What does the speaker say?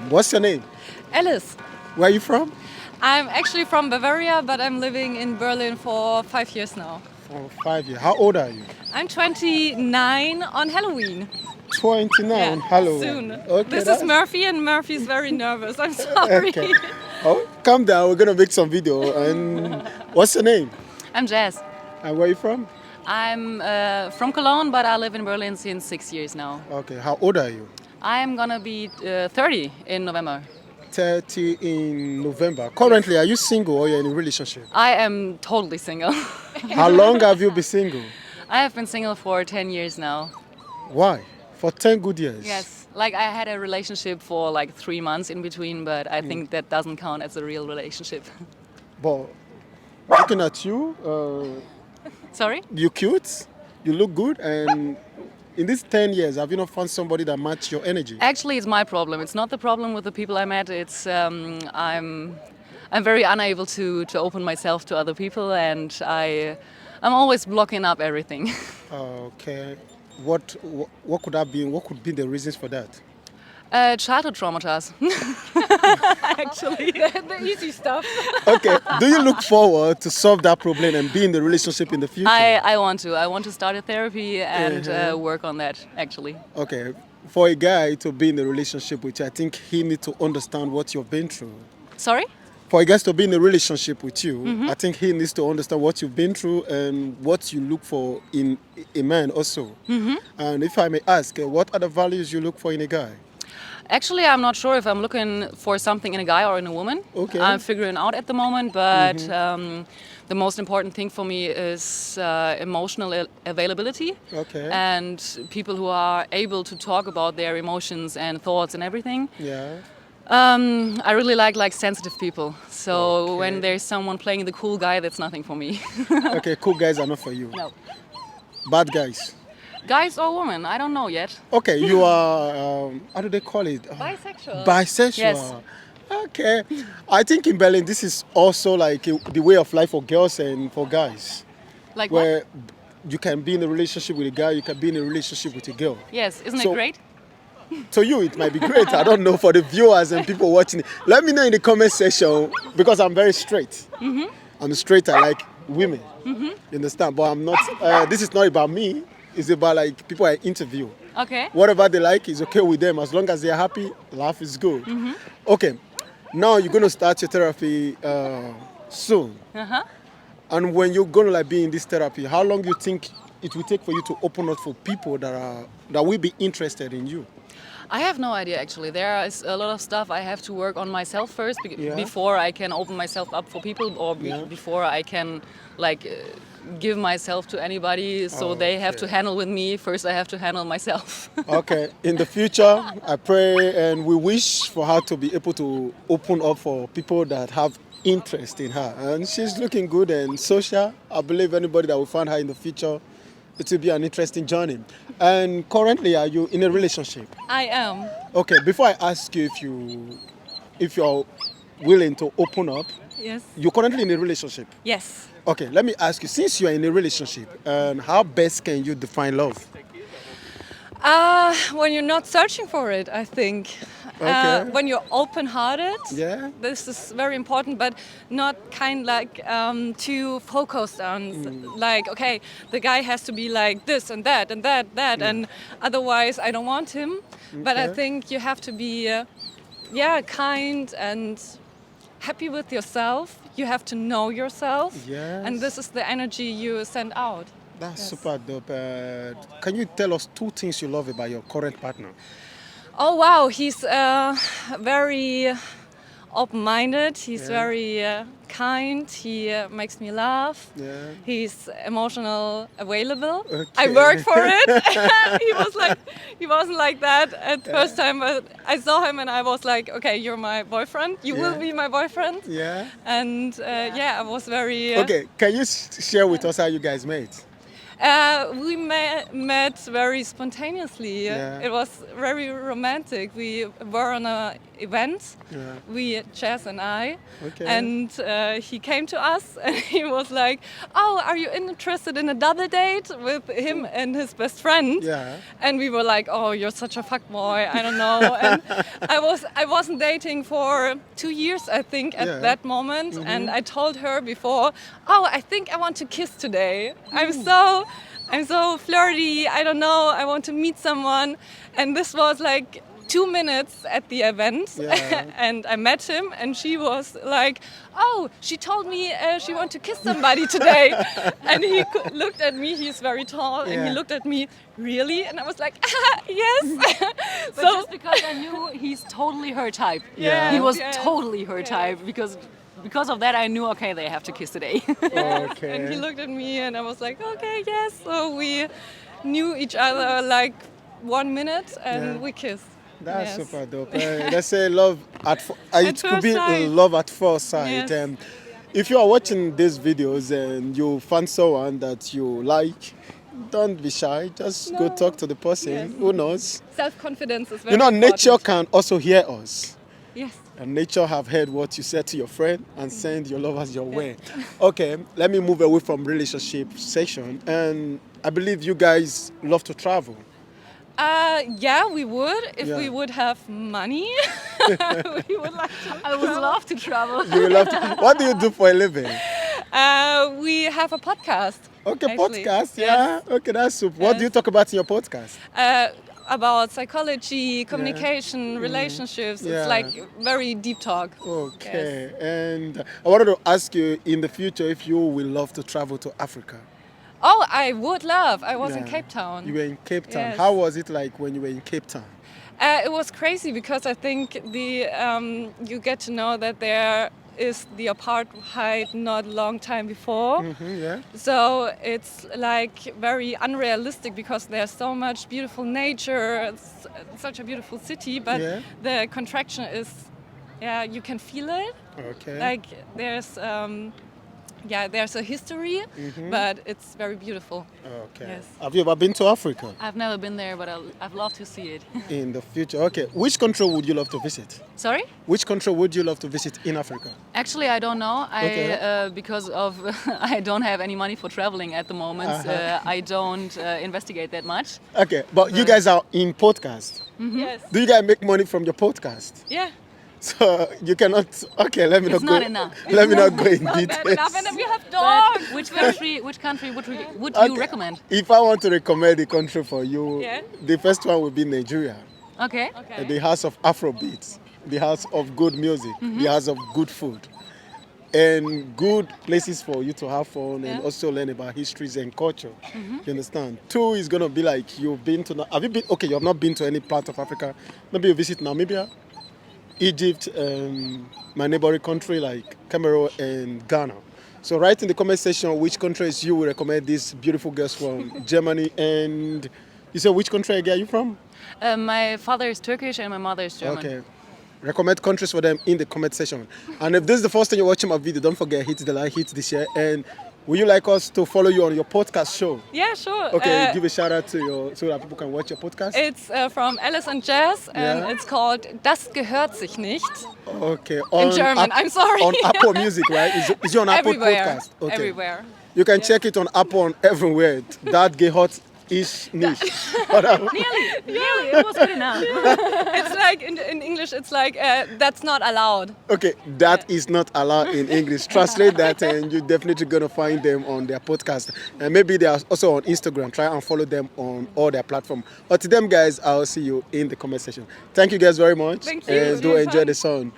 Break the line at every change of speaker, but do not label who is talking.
What's your name?
Alice.
Where are you from?
I'm actually from Bavaria, but I'm living in Berlin for 5 years now.
For 5 years. How old are you?
I'm 29 on Halloween.
29 Halloween.
Soon.
Okay,
This is
that's
Murphy, and Murphy's very nervous. I'm sorry.
okay. Oh, calm down. We're gonna make some video. And what's your name?
I'm Jazz.
And where are you from?
I'm from Cologne, but I live in Berlin since 6 years now.
Okay. How old are you?
I'm gonna be 30 in November.
30 in November. Currently, are you single or you're in a relationship?
I am totally single.
How long have you been single?
I have been single for 10 years now.
Why? For 10 good years?
Yes, like I had a relationship for like 3 months in between, but I think that doesn't count as a real relationship.
But looking at you,
Sorry?
you're cute, you look good, and in these 10 years, have you not found somebody that matches your energy?
Actually, it's my problem. It's not the problem with the people I met. It's I'm very unable to open myself to other people, and I'm always blocking up everything.
Okay. What could that be? What could be the reasons for that?
Childhood traumas. Actually, the easy stuff.
Okay. Do you look forward to solve that problem and be in the relationship in the future?
I want to. I want to start a therapy and work on that. Actually.
Okay. For a guy to be in a relationship with you, I think he needs to understand what you've been through.
Sorry?
For a guy to be in a relationship with you, I think he needs to understand what you've been through and what you look for in a man also. And if I may ask, what are the values you look for in a guy?
Actually, I'm not sure if I'm looking for something in a guy or in a woman.
Okay.
I'm figuring out at the moment, but the most important thing for me is emotional availability.
Okay.
And people who are able to talk about their emotions and thoughts and everything.
Yeah.
I really like sensitive people. So
Okay.
when there's someone playing the cool guy, that's nothing for me.
Okay, cool guys are not for you.
No.
Bad guys.
Guys or women, I don't know yet.
Okay, you are, how do they call it?
Bisexual.
Bisexual.
Yes.
Okay. I think in Berlin, this is also like the way of life for girls and for guys.
Like what?
Where you can be in a relationship with a guy, you can be in a relationship with a girl.
Yes, isn't
So-
it great?
To you, it might be great. I don't know for the viewers and people watching it. Let me know in the comment section because I'm very straight. I'm straight. I like women. You understand? But I'm not. This is not about me. It's about like people I interview.
Okay.
Whatever they like is okay with them as long as they're happy. Life is good. Okay. Now you're gonna start your therapy soon. And when you're gonna like be in this therapy, how long you think it will take for you to open up for people that will be interested in you?
I have no idea actually. There is a lot of stuff I have to work on myself first
Yeah.
before I can open myself up for people or before I can like give myself to anybody. So they have to
Okay.
handle with me. First I have to handle myself.
Okay, in the future, I pray and we wish for her to be able to open up for people that have interest in her. And she's looking good and social. I believe anybody that will find her in the future, it will be an interesting journey. And currently, are you in a relationship?
I am.
Okay, before I ask you if you're willing to open up,
Yes.
you're currently in a relationship.
Yes.
Okay, let me ask you, since you're in a relationship, and how best can you define love?
When you're not searching for it, I think.
Okay.
When you're open-hearted,
Yeah.
this is very important, but not kind like too focused on like, okay, the guy has to be like this and that and that, and otherwise I don't want him. But I
Okay.
think you have to be, kind and happy with yourself. You have to know yourself,
Yes.
and this is the energy you send out.
That's
Yes.
super dope. Can you tell us 2 things you love about your current partner?
Oh wow, he's very open-minded. He's very kind. He makes me laugh.
Yeah.
He's emotional available. I
Okay.
worked for it. he wasn't like that at first time, but I saw him and I was like, okay, you're my boyfriend. You will
Yeah.
be my boyfriend.
Yeah.
And I was very.
Okay. Can you share with us how you guys met?
We met very spontaneously.
Yeah.
It was very romantic. We were on an event, Jazz and I,
Okay.
and he came to us and he was like, "Oh, are you interested in a double date with him and his best friend?"
Yeah.
And we were like, "Oh, you're such a fuckboy. I don't know." And I wasn't dating for 2 years, I think, at that moment. And I told her before, "Oh, I think I want to kiss today. I'm so flirty. I don't know. I want to meet someone." And this was like 2 minutes at the event, and I met him, and she was like, "Oh, she told me she want to kiss somebody today." And he looked at me. He's very tall, and he looked at me. Really? And I was like, yes.
But just because I knew he's totally her type.
Yeah.
He was
Yeah.
totally her type because of that I knew, okay, they have to kiss today.
Okay.
And he looked at me, and I was like, okay, yes. So we knew each other like 1 minute, and we kissed.
That's
Yes.
super dope. Let's say love it could
first
be
sight.
love at first sight.
Yes.
If you are watching these videos and you find someone that you like, don't be shy. Just go talk to the person.
Yes.
Who knows?
Self-confidence is very
You know,
important.
nature can also hear us.
Yes.
And nature have heard what you said to your friend and send your lovers your way. Okay, let me move away from relationship section. And I believe you guys love to travel.
Yeah, we would if
Yeah.
we would have money. We would like to.
I would love to travel.
You love to, what do you do for a living?
We have a podcast.
Okay,
actually.
podcast, yeah. Okay, that's super. What do you talk about in your podcast?
About psychology, communication, relationships.
Yeah.
It's like very deep talk.
Okay, and I wanted to ask you in the future if you will love to travel to Africa.
Oh, I would love. I was in
Yeah.
Cape Town.
You were in Cape Town.
Yes.
How was it like when you were in Cape Town?
It was crazy because I think you get to know that there is the apartheid not long time before.
Yeah.
So it's like very unrealistic because there's so much beautiful nature, it's such a beautiful city, but
Yeah.
the contraction is, you can feel it.
Okay.
Like there's a history, but it's very beautiful.
Okay.
Yes.
Have you ever been to Africa
I've never been there, but I'd love to see it.
in the future? Okay. Which country would you love to visit?
Sorry?
Which country would you love to visit in Africa?
Actually, I don't know.
Okay.
Because of I don't have any money for traveling at the moment. I don't investigate that much.
Okay, but you guys are in podcast.
Yes.
Do you guys make money from your podcast?
Yeah.
So you cannot. Okay, let me
It's
not go.
not enough.
Let me not go in
Not bad
details.
enough, and then we have
But
dogs.
which country would you
Okay,
recommend?
If I want to recommend a country for you,
Yeah.
the first one would be Nigeria.
Okay.
Okay.
The house of Afrobeat, the house of good music, the house of good food, and good places for you to have fun and
Yeah.
also learn about histories and culture. You understand? Two is gonna be like you've been to. Have you been? Okay, you have not been to any part of Africa. Maybe you visit Namibia, Egypt, my neighboring country like Cameroon and Ghana. So write in the comment section which countries you will recommend these beautiful girls from. Germany and you said which country again are you from?
My father is Turkish and my mother is German.
Okay. Recommend countries for them in the comment section. And if this is the first time you're watching my video, don't forget hit the like, hit the share, and would you like us to follow you on your podcast show?
Yeah, sure.
Okay, give a shout out to your so that people can watch your podcast.
It's from Alice and Jazz, and
Yeah.
it's called Das gehört sich nicht.
Okay,
In German, I'm sorry.
On Apple Music, right? Is it on Apple
Everywhere.
Podcast? Okay.
Everywhere.
You can check it on Apple and everywhere. That gehört is nicht.
Nearly, it was good enough.
It's like in English, it's like that's not allowed.
Okay, that is not allowed in English. Translate that and you're definitely going to find them on their podcast. And maybe they are also on Instagram. Try and follow them on all their platforms. But to them guys, I'll see you in the comment section. Thank you guys very much.
Thank you.
And
It
do
was
enjoy
fun.
the sun.